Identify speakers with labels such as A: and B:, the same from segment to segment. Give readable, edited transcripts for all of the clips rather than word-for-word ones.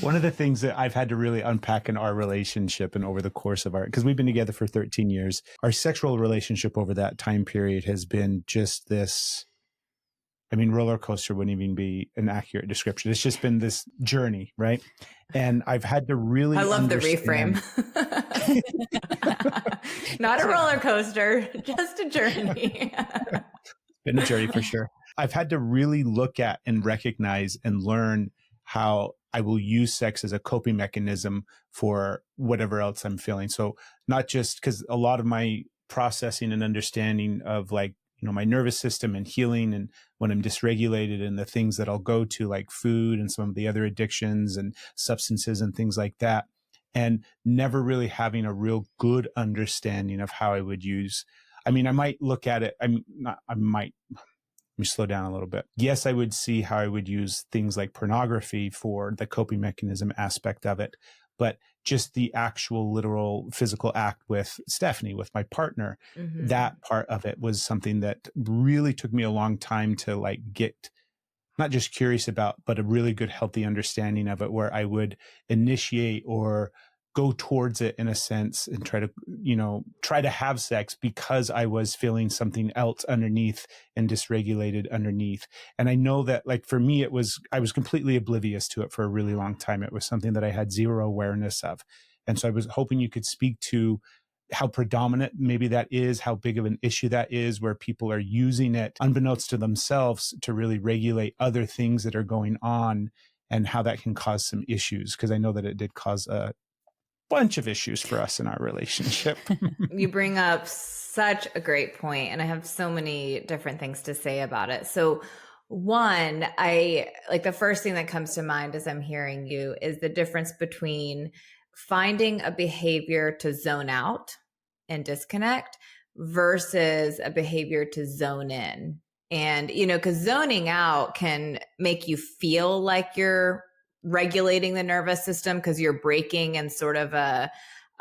A: One of the things that I've had to really unpack in our relationship and over the course of because we've been together for 13 years, our sexual relationship over that time period has been just this, I mean, roller coaster wouldn't even be an accurate description. It's just been this journey, right? And I've had to really
B: I love
A: understand.
B: the reframe. Not a roller coaster, just a journey.
A: Been a journey for sure. I've had to really look at and recognize and learn how I will use sex as a coping mechanism for whatever else I'm feeling. So not just because a lot of my processing and understanding of like, you know, my nervous system and healing and when I'm dysregulated and the things that I'll go to like food and some of the other addictions and substances and things like that. And never really having a real good understanding of how I would use. I mean, I might look at it. Let me slow down a little bit. Yes, I would see how I would use things like pornography for the coping mechanism aspect of it, but just the actual literal physical act with Stephanie, with my partner, that part of it was something that really took me a long time to like get not just curious about, but a really good, healthy understanding of it where I would initiate or go towards it in a sense and try to have sex because I was feeling something else underneath and dysregulated underneath. And I know that like for me, I was completely oblivious to it for a really long time. It was something that I had zero awareness of. And so I was hoping you could speak to how predominant maybe that is, how big of an issue that is, where people are using it unbeknownst to themselves to really regulate other things that are going on and how that can cause some issues. Because I know that it did cause a bunch of issues for us in our relationship.
B: You bring up such a great point, and I have so many different things to say about it. So one, the first thing that comes to mind as I'm hearing you is the difference between finding a behavior to zone out and disconnect versus a behavior to zone in. And, because zoning out can make you feel like you're regulating the nervous system because you're breaking in sort of a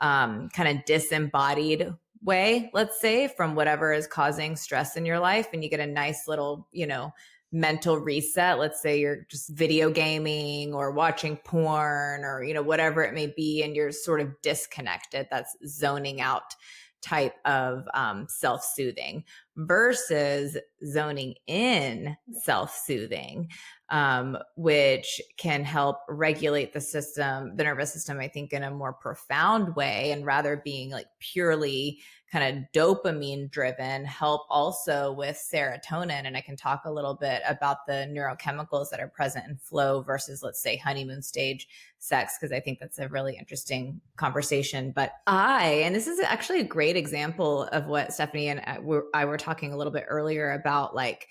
B: kind of disembodied way, let's say, from whatever is causing stress in your life. And you get a nice little, mental reset. Let's say you're just video gaming or watching porn or, whatever it may be, and you're sort of disconnected. That's zoning out type of self-soothing versus zoning in self-soothing, which can help regulate the nervous system, I think, in a more profound way, and rather being like purely kind of dopamine driven, help also with serotonin. And I can talk a little bit about the neurochemicals that are present in flow versus, let's say, honeymoon stage sex, because I think that's a really interesting conversation. But and this is actually a great example of what Stephanie and I were talking a little bit earlier about, like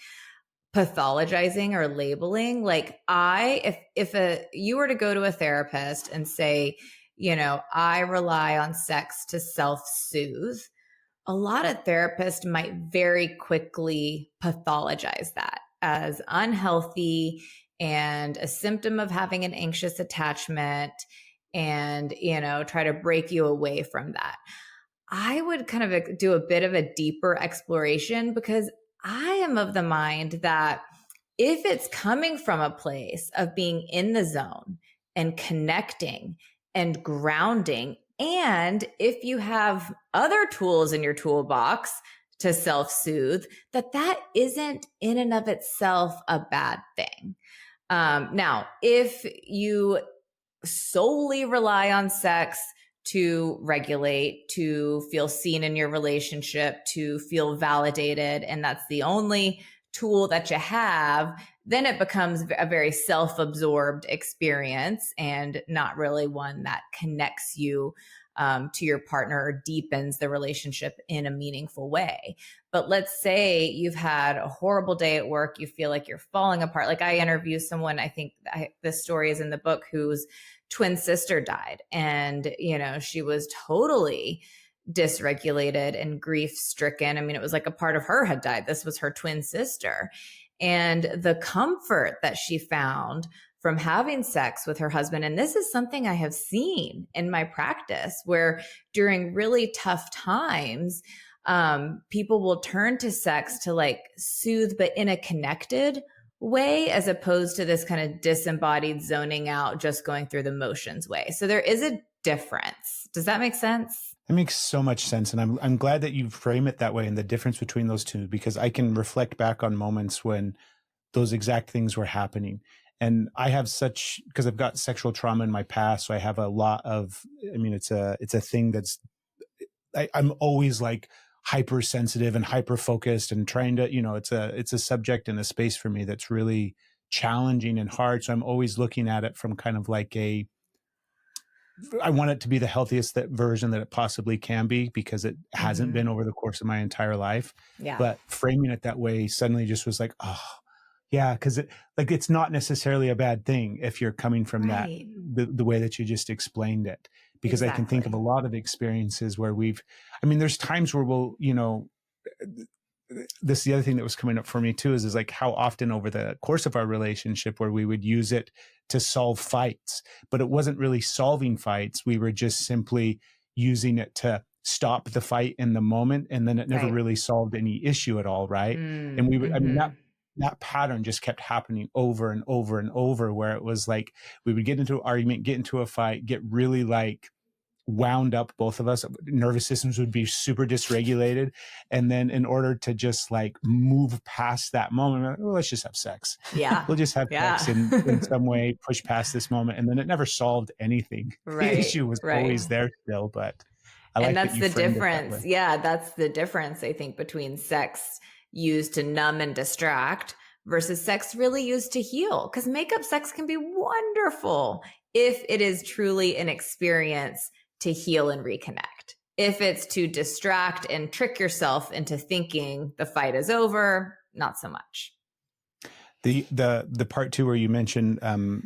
B: pathologizing or labeling. Like if you were to go to a therapist and say, I rely on sex to self-soothe, a lot of therapists might very quickly pathologize that as unhealthy and a symptom of having an anxious attachment and, try to break you away from that. I would kind of do a bit of a deeper exploration, because I am of the mind that if it's coming from a place of being in the zone and connecting and grounding, and if you have other tools in your toolbox to self-soothe, that isn't in and of itself a bad thing. Now, if you solely rely on sex to regulate, to feel seen in your relationship, to feel validated, and that's the only tool that you have, then it becomes a very self-absorbed experience and not really one that connects you to your partner or deepens the relationship in a meaningful way. But let's say you've had a horrible day at work, you feel like you're falling apart. Like I interviewed someone, I think this story is in the book, whose twin sister died. And, she was totally dysregulated and grief stricken. I mean, it was like a part of her had died. This was her twin sister. And the comfort that she found from having sex with her husband. And this is something I have seen in my practice, where during really tough times, people will turn to sex to like soothe, but in a connected way as opposed to this kind of disembodied zoning out, just going through the motions way. So there is a difference. Does that make sense?
A: It makes so much sense. And I'm glad that you frame it that way and the difference between those two, because I can reflect back on moments when those exact things were happening. And I have because I've got sexual trauma in my past. So I have a lot of, it's a thing that's, I'm always like hypersensitive and hyper focused and trying to, it's a subject and a space for me that's really challenging and hard. So I'm always looking at it from kind of like I want it to be the healthiest version that it possibly can be, because it hasn't been over the course of my entire life.
B: Yeah.
A: But framing it that way suddenly just was like, oh yeah. Cause it's not necessarily a bad thing if you're coming from that, the way that you just explained it, because I can think of a lot of experiences where there's times where we'll, this is the other thing that was coming up for me too, is like how often over the course of our relationship where we would use it to solve fights, but it wasn't really solving fights. We were just simply using it to stop the fight in the moment. And then it never really solved any issue at all. Right. And we would, that pattern just kept happening over and over and over, where it was like, we would get into an argument, get into a fight, get really like wound up, both of us, nervous systems would be super dysregulated. And then in order to just like move past that moment, like, let's just have sex.
B: Yeah.
A: We'll just have sex in some way, push past this moment. And then it never solved anything. The issue was always there still, but
B: and that's the difference. Yeah. That's the difference, I think, between sex used to numb and distract versus sex really used to heal. Because makeup sex can be wonderful if it is truly an experience to heal and reconnect. If it's to distract and trick yourself into thinking the fight is over, not so much.
A: The part two where you mentioned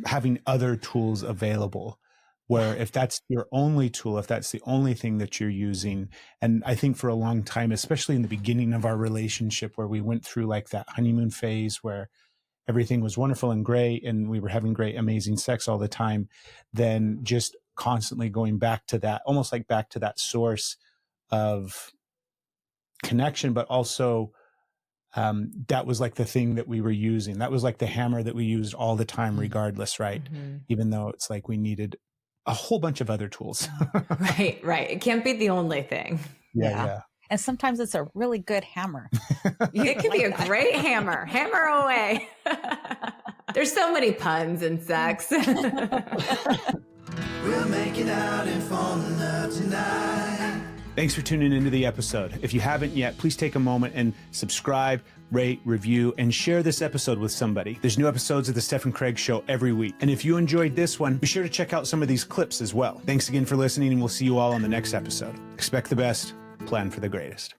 A: having other tools available, where if that's your only tool, if that's the only thing that you're using. And I think for a long time, especially in the beginning of our relationship, where we went through like that honeymoon phase where everything was wonderful and great and we were having great, amazing sex all the time, then just constantly going back to that, almost like back to that source of connection, but also that was like the thing that we were using. That was like the hammer that we used all the time, regardless, right? Even though it's like we needed a whole bunch of other tools.
B: Right. It can't be the only thing.
A: Yeah.
C: And sometimes it's a really good hammer.
B: It can be a great hammer. Hammer away. There's so many puns in sex.
D: We're making out and falling in love tonight.
A: Thanks for tuning into the episode. If you haven't yet, please take a moment and subscribe, rate, review, and share this episode with somebody. There's new episodes of the Steph Craig Show every week. And if you enjoyed this one, be sure to check out some of these clips as well. Thanks again for listening, and we'll see you all on the next episode. Expect the best, plan for the greatest.